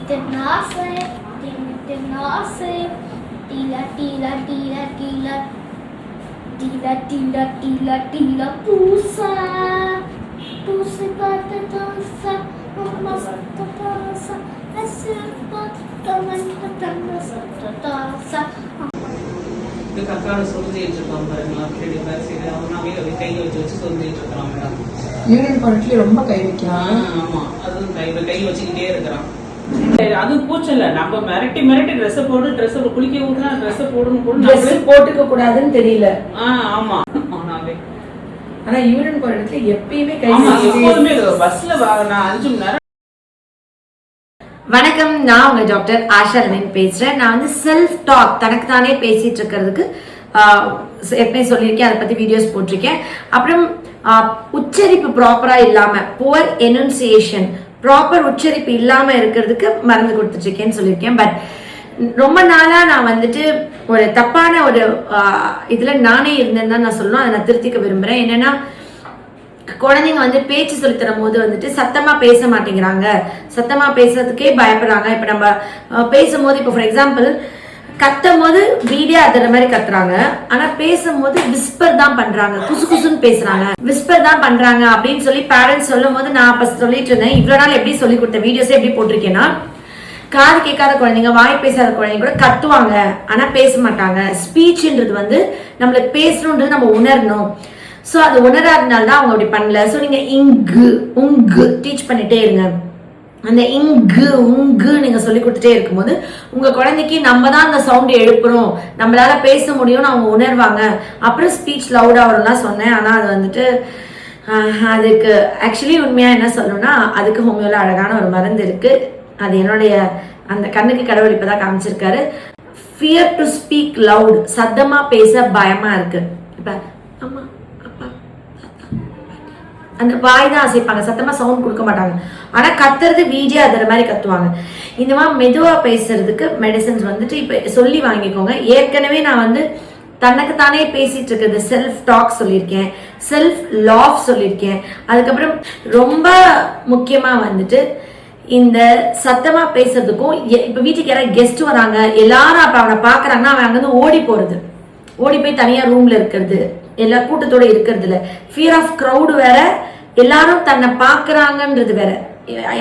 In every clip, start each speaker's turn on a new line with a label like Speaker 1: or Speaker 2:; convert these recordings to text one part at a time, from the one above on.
Speaker 1: Nase, tila tila tila tila tila tila tila tila pusa pusa patatosa mastatosa asirpattamantatamasatatosa
Speaker 2: இந்த கக்கால சொல்லிட்டு இருக்கோம் பாருங்களா அப்படி பேசிட்டு அவனாவே கையை வச்சு சொல்லிட்டு இருக்கான் மேடம்.
Speaker 3: யூரின் குவாலிட்டி ரொம்ப கை வைக்கிறான்.
Speaker 2: ஆமா அதுவும் கை வச்சுக்கிட்டே இருக்கிறான்.
Speaker 4: அது கூச்சல்ல நம்ம மிரட்டி ட்ரெஸ் போடு ட்ரெஸ் குளிக்க விடுனா ட்ரெஸ் போடணும்
Speaker 3: ட்ரெஸ் போட்டுக்க கூடாதுன்னு தெரியல.
Speaker 4: ஆமா ஆனாவே
Speaker 3: ஆனா யூரின் குவாலிட்டி எப்பயுமே கை
Speaker 4: எப்போதுமே பஸ்ல நான் 5 மணி நேரம்.
Speaker 5: வணக்கம், நான் உங்க டாக்டர் ஆஷா ரவீன் பேசுறேன். நான் வந்து செல்ஃப் டாக் தனக்கு தானே பேசிட்டு இருக்கிறதுக்கு ஏற்கனவே சொல்லியிருக்கேன், அதை பத்தி வீடியோஸ் போட்டிருக்கேன். அப்புறம் உச்சரிப்பு ப்ராப்பரா இல்லாம புவர் எனன்சியேஷன் ப்ராப்பர் உச்சரிப்பு இல்லாம இருக்கிறதுக்கு மருந்து கொடுத்துட்டு இருக்கேன்னு சொல்லியிருக்கேன். பட் ரொம்ப நாளா நான் வந்துட்டு ஒரு தப்பான ஒரு இதுல நானே இருந்தேன்னு தான் நான் சொல்லணும். அதை நான் திருத்திக்க விரும்புறேன். என்னன்னா, குழந்தைங்க வந்து பேச்சு சொல்லி தரும் போது வந்துட்டு சத்தமா பேச மாட்டேங்கிறாங்க, சத்தமா பேசுறதுக்கே பயப்படுறாங்க. இப்ப நம்ம பேசும்போது இப்போ ஃபார் எக்ஸாம்பிள் கத்தும் போது வீடியோ அதுற மாதிரி கத்துறாங்க, ஆனா பேசும்போது விஸ்பர் தான் பண்றாங்க, குசு குசுன்னு பேசுறாங்க, விஸ்பர் தான் பண்றாங்க அப்படின்னு சொல்லி பேரண்ட்ஸ் சொல்லும் போது நான் அப்ப சொல்லிட்டு இருந்தேன். இவ்வளவு நாள் எப்படி சொல்லி கொடுத்த வீடியோஸ் எப்படி போட்டிருக்கேன்னா, காது கேட்காத குழந்தைங்க, வாய் பேசாத குழந்தைங்க கூட கத்துவாங்க ஆனா பேச மாட்டாங்க. ஸ்பீச்ன்றது வந்து நம்மளுக்கு பேசணுன்றது நம்ம உணரணும். ஸோ அது உணராதனால்தான் அவங்க அப்படி பண்ணல. ஸோ நீங்க இங்கு உங்கு டீச் பண்ணிட்டே இருங்க. அந்த இங்கு உங்கு நீங்க சொல்லி கொடுத்துட்டே இருக்கும்போது உங்க குழந்தைக்கு நம்ம தான் அந்த சவுண்ட் எழுப்புறோம், நம்மளால பேச முடியும்னு அவங்க உணர்வாங்க. அப்புறம் ஸ்பீச் லவுடா வரும்லாம் சொன்னேன். ஆனா அது வந்துட்டு அதுக்கு ஆக்சுவலி உண்மையா என்ன சொல்லணும்னா, அதுக்கு ஹோமியோல அழகான ஒரு மருந்து இருக்கு. அது என்னுடைய அந்த கண்ணுக்கு கடவுள் இப்பதான் காமிச்சிருக்காரு. ஃபியர் டு ஸ்பீக் லவுட், சத்தமா பேச பயமா இருக்கு. இப்ப அம்மா அப்பா அந்த வாய் தான் அசைப்பாங்க, சத்தமா சவுண்ட் கொடுக்க மாட்டாங்க. ஆனா கத்துறது வீடியோ அதுற மாதிரி கத்துவாங்க. இந்த மாதிரி மெதுவா பேசுறதுக்கு மெடிசன்ஸ் வந்துட்டு இப்ப சொல்லி வாங்கிக்கோங்க. ஏற்கனவே நான் வந்து தனக்கு தானே பேசிட்டு இருக்கிறது செல்ஃப் டாக் சொல்லியிருக்கேன், செல்ஃப் லாஃப் சொல்லியிருக்கேன். அதுக்கப்புறம் ரொம்ப முக்கியமா வந்துட்டு இந்த சத்தமா பேசுறதுக்கும், இப்ப வீட்டுக்கு யாராவது கெஸ்ட் வராங்க, எல்லாரும் அப்ப அவனை பாக்குறாங்கன்னா அவன் அங்க வந்து ஓடி போறது, ஓடி போய் தனியா ரூம்ல இருக்கிறது, எல்லா கூட்டத்தோட இருக்கிறது இல்ல, ஃபியர் ஆஃப் கிரௌடு வேற, எல்லாரும் தன்னை பாக்குறாங்கன்றது வேற,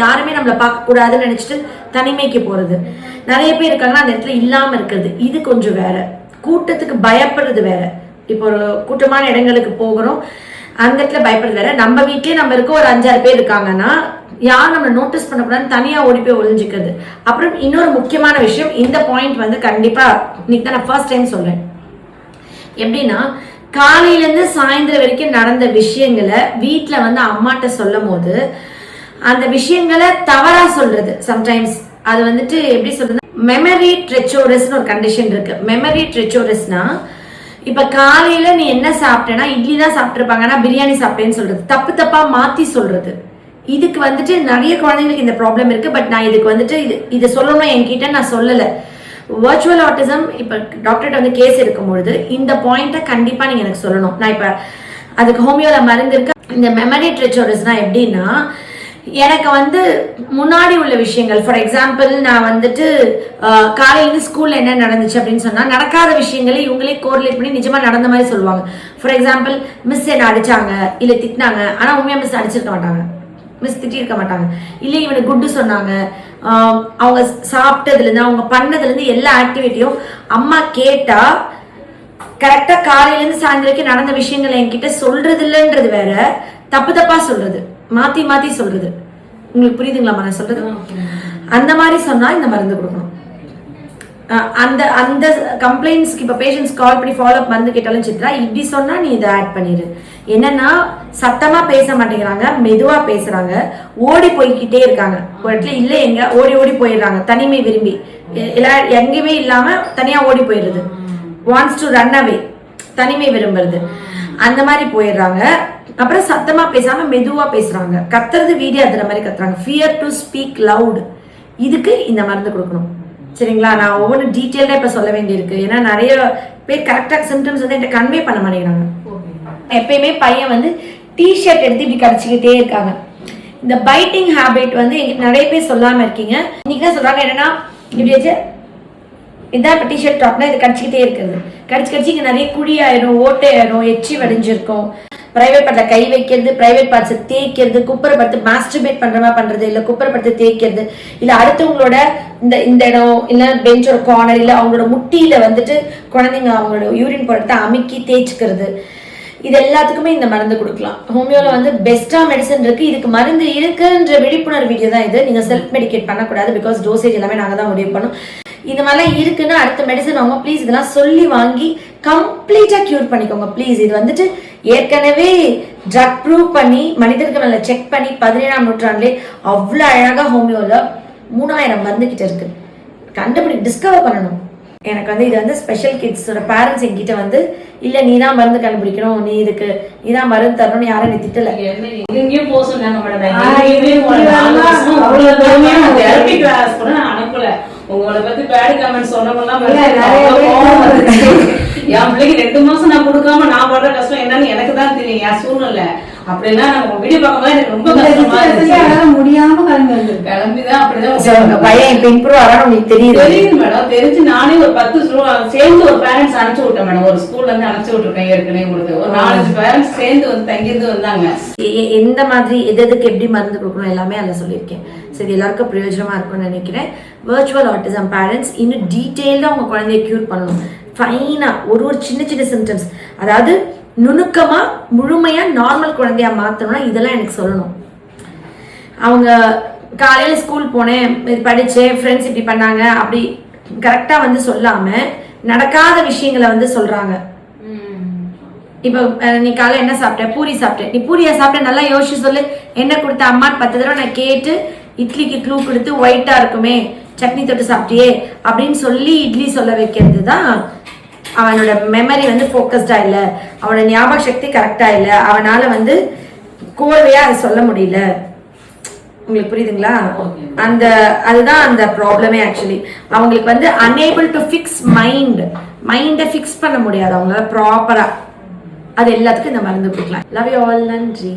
Speaker 5: யாருமே நம்மள பார்க்க கூடாதுன்னு நினைச்சிட்டு தனிமைக்கு போறது, நிறைய பேர் இருக்காங்கன்னா அந்த இடத்துல இல்லாம இருக்கிறது, இது கொஞ்சம் வேற. கூட்டத்துக்கு பயப்படுறது வேற. இப்போ ஒரு கூட்டமான இடங்களுக்கு போகிறோம், அந்த இடத்துல பயப்படுறது வேற. நம்ம வீட்லயே நம்ம இருக்க ஒரு 5-6 பேர் இருக்காங்கன்னா யாரும் நம்ம நோட்டீஸ் பண்ணக்கூடாதுன்னு தனியா ஓடி போய் ஒளிஞ்சுக்கிறது. அப்புறம் இன்னொரு முக்கியமான விஷயம், இந்த பாயிண்ட் வந்து கண்டிப்பா இன்னைக்கு தான் நான் ஃபர்ஸ்ட் டைம் சொல்றேன். எப்படின்னா, காலையில இருந்து சாயந்தரம் வரைக்கும் நடந்த விஷயங்களை வீட்டுல வந்து அம்மாட்ட சொல்லும் போது அந்த விஷயங்களை தவறா சொல்றது சம்டைம்ஸ். அது வந்துட்டு எப்படி சொல்றது, மெமரி ட்ரெச்சோரஸ்னு ஒரு கண்டிஷன் இருக்கு. மெமரி ட்ரெச்சோரஸ்னா, இப்ப காலையில நீ என்ன சாப்பிட்டேன்னா இட்லி தான் சாப்பிட்டுருப்பாங்க, ஆனா பிரியாணி சாப்பிட்டேன்னு சொல்றது, தப்பு தப்பா மாத்தி சொல்றது. இதுக்கு வந்துட்டு நிறைய குழந்தைங்களுக்கு இந்த ப்ராப்ளம் இருக்கு. பட் நான் இதுக்கு வந்துட்டு இதை சொல்லணும் என்கிட்ட நான் சொல்லல. வர்ச்சுவல் ஆட்டிசம் இப்ப டாக்டர்கிட்ட வந்து கேஸ் இருக்கும்பொழுது இந்த பாயிண்ட்டை கண்டிப்பா நீங்க எனக்கு சொல்லணும். நான் இப்ப அதுக்கு ஹோமியோல மருந்து இருக்கு. இந்த மெமரி ட்ரெச்சோரஸ்னா எப்படின்னா, எனக்கு வந்து முன்னாடி உள்ள விஷயங்கள், ஃபார் எக்ஸாம்பிள் நான் வந்துட்டு காலையில ஸ்கூல்ல என்ன நடந்துச்சு அப்படின்னு சொன்னா, நடக்காத விஷயங்களை இவங்களே கோரிலேட் பண்ணி நிஜமா நடந்த மாதிரி சொல்லுவாங்க. ஃபார் எக்ஸாம்பிள், மிஸ் என்ன அடிச்சாங்க இல்ல திட்டினாங்க, ஆனா உண்மையா மிஸ் அடிச்சிருக்க மாட்டாங்க, மிஸ் திட்டி இருக்க மாட்டாங்க. இல்லை இவனுக்கு குட்டு சொன்னாங்க, அவங்க சாப்பிட்டதுல இருந்து அவங்க பண்ணதுல இருந்து எல்லா ஆக்டிவிட்டியும் அம்மா கேட்டா கரெக்டா காலையில இருந்து சாயந்தரம் வரைக்கும் நடந்த விஷயங்களை என்கிட்ட சொல்றது இல்லைன்றது வேற, தப்பு தப்பா சொல்றது, மாத்தி மாத்தி சொல்றது. உங்களுக்கு புரியுதுங்களா நான் சொல்றது? அந்த மாதிரி சொன்னா இந்த மருந்து கொடுக்கணும். அந்த அந்த கம்ப்ளைண்ட்ஸ்க்கு இப்ப பேஷண்ட்ஸ் கால் பண்ணி ஃபாலோ அப் மருந்து கேட்டாலும் சித்ரா இப்படி சொன்னா நீ இதை ஆட் பண்ணிடு. என்னன்னா, சத்தமா பேச மாட்டேங்கிறாங்க, மெதுவா பேசுறாங்க, ஓடி போய்கிட்டே இருக்காங்க, ஒரு இடத்துல இல்ல எங்க ஓடி ஓடி போயிடுறாங்க, தனிமை விரும்பி எங்கேயுமே இல்லாம தனியா ஓடி போயிடுறது, வாண்ட்ஸ் டு ரன் அவே, தனிமை விரும்புறது, அந்த மாதிரி போயிடுறாங்க. அப்புறம் சத்தமா பேசாம மெதுவா பேசுறாங்க, கத்துறது வீடியோ அதுற மாதிரி கத்துறாங்க. ஃபியர் டு ஸ்பீக் லவுட், இதுக்கு இந்த மருந்து கொடுக்கணும். சரிங்களா? நான் ஒவ்வொரு டீட்டெயில்டா இப்ப சொல்ல வேண்டியிருக்கு. ஏன்னா நிறைய பேர் கரெக்டா சிம்டம்ஸ் வந்து என்கிட்ட கன்வே பண்ண மாட்டேங்கிறாங்க. எப்பயுமே பையன் வந்து டிஷர்ட் எடுத்து இப்படி கடிச்சுக்கிட்டே இருக்காங்க. இந்த பைட்டிங் ஹேபிட் வந்து நிறைய பேர் சொல்லாம இருக்கீங்க. இன்னைக்கு தான் சொல்றாங்க என்னன்னா, இப்படி வச்சு இதான் இப்போ டிஷர்ட் டாப்னா இது கடிச்சிக்கிட்டே இருக்கிறது, கடிச்சு இங்கே நிறைய குழி ஆயிரும், ஓட்டை ஆயிரும், எச்சி வடிஞ்சிருக்கும். பிரைவேட் பார்ட்டில் கை வைக்கிறது, பிரைவேட் பார்ட்ஸை தேய்க்கிறது, குப்பரை பார்த்து மாஸ்டர்பேட் பண்ற மாதிரி பண்றது, இல்லை குப்பரை பார்த்து தேய்க்கிறது, இல்லை அடுத்தவங்களோட இந்த இடம் இல்லை பெஞ்சோட கார்னர், இல்லை அவங்களோட முட்டியில வந்துட்டு குழந்தைங்க அவங்களோட யூரின் போடுறத அமுக்கி தேய்ச்சிக்கிறது. இது எல்லாத்துக்குமே இந்த மருந்து கொடுக்கலாம். ஹோமியோல வந்து பெஸ்டா மெடிசன் இருக்கு, இதுக்கு மருந்து இருக்குன்ற விழிப்புணர்வு வீடியோ தான் இது. நீங்க செல்ஃப் மெடிகேட் பண்ணக்கூடாது, பிகாஸ் டோசேஜ் எல்லாமே நாங்க தான் முடிவு பண்ணோம். இந்த மாதிரிலாம் இருக்குன்னா அடுத்த மெடிசன் அவங்க ப்ளீஸ் இதெல்லாம் சொல்லி வாங்கி கம்ப்ளீட்டா கியூர் பண்ணிக்கோங்க ப்ளீஸ். இது வந்துட்டு ஏற்கனவே ட்ரக் ப்ரூவ் பண்ணி மனிதர்கள் மேல செக் பண்ணி 17ஆம் நூற்றாண்டுலே அவ்வளோ அழகா ஹோமியோல 3000 மருந்து கிட்ட இருக்கு. டிஸ்கவர் பண்ணணும். எனக்கு வந்து இது வந்து ஸ்பெஷல் கிட்ஸோட பேரண்ட்ஸ் என்கிட்ட வந்து இல்ல நீ தான் மருந்து கண்டுபிடிக்கணும், நீ தான் மருந்து தரணும்னு யாரும் நீ திட்டல.
Speaker 4: எங்கேயும் போக சொன்னாங்க மேடம், அனுப்பல. உங்களை பத்தி பேட் கமெண்ட் சொன்னவங்கலாம் என் பிள்ளைக்கு 2 மாசம் நான் கொடுக்காம நான் படுற கஷ்டம் என்னன்னு எனக்கு தான் தெரியும், என் சூழ்நிலை. அப்படின்னா நம்ம வீடியோ பார்க்கும்போது எனக்கு ரொம்ப கஷ்டமா இருந்துச்சு. முடியாம கிளம்பிதான் அப்படிதான்
Speaker 5: பையன் இப்ப இம்ப்ரூவ் ஆகணும் உங்களுக்கு தெரியுது
Speaker 4: மேடம். தெரிஞ்சு நானே ஒரு 10 சேர்ந்து ஒரு பேரண்ட்ஸ் அனுப்பிச்சு விட்டேன் மேடம். ஒரு ஸ்கூல்ல இருந்து அனுப்பிச்சு விட்டுருக்கேன் ஏற்கனவே உங்களுக்கு. ஒரு 4-5 பேரண்ட்ஸ் சேர்ந்து வந்து தங்கியிருந்து வந்தாங்க.
Speaker 5: எந்த மாதிரி எதுக்கு எப்படி மருந்து கொடுக்கணும் எல்லாமே அதில் சொல்லியிருக்கேன். சரி, எல்லாருக்கும் பிரயோஜனமா இருக்கும்னு நினைக்கிறேன். வர்ச்சுவல் ஆட்டிசம் பேரண்ட்ஸ் இன்னும் டீட்டெயில்டா உங்க குழந்தைய கியூர் பண்ணணும். ஃபைனா ஒரு சின்ன சிம்டம்ஸ், அதாவது நுணுக்கமா முழுமையா நார்மல் குழந்தையா மாத்தணும்னா இதெல்லாம் எனக்கு சொல்லணும். அவங்க காலையில ஸ்கூல் போனேன், படிச்சேன், ஃப்ரெண்ட்ஸ் இப்படி பண்ணாங்க அப்படி கரெக்டா வந்து சொல்லாம நடக்காத விஷயங்களை வந்து சொல்றாங்க. இப்போ நீ காலையில் என்ன சாப்பிட்ட? பூரி சாப்பிட்டேன். நீ பூரியா சாப்பிட்ட? நல்லா யோசிச்சு சொல்லு. என்ன கொடுத்த அம்மா 10 தடவை நான் கேட்டு இட்லிக்கு க்ளூ கொடுத்து ஒயிட்டா இருக்குமே சட்னி தொட்டு சாப்பிட்டியே அப்படின்னு சொல்லி இட்லி சொல்ல வைக்கிறது தான். அவனோட மெமரி வந்து ஃபோக்கஸ்டா இல்லை, அவனோட ஞாபக சக்தி கரெக்டா இல்லை, அவனால வந்து கோர்வையா அதை சொல்ல முடியல. உங்களுக்கு புரியுதுங்களா? அதுதான் அந்த ப்ராப்ளமே. ஆக்சுவலி அவங்களுக்கு வந்து அன்ஏபிள் டு ஃபிக்ஸ் மைண்டை ஃபிக்ஸ் பண்ண முடியாது அவங்களால ப்ராப்பரா. அது எல்லாத்துக்கும் இந்த மருந்து கொடுக்கலாம். Love you all. நன்றி.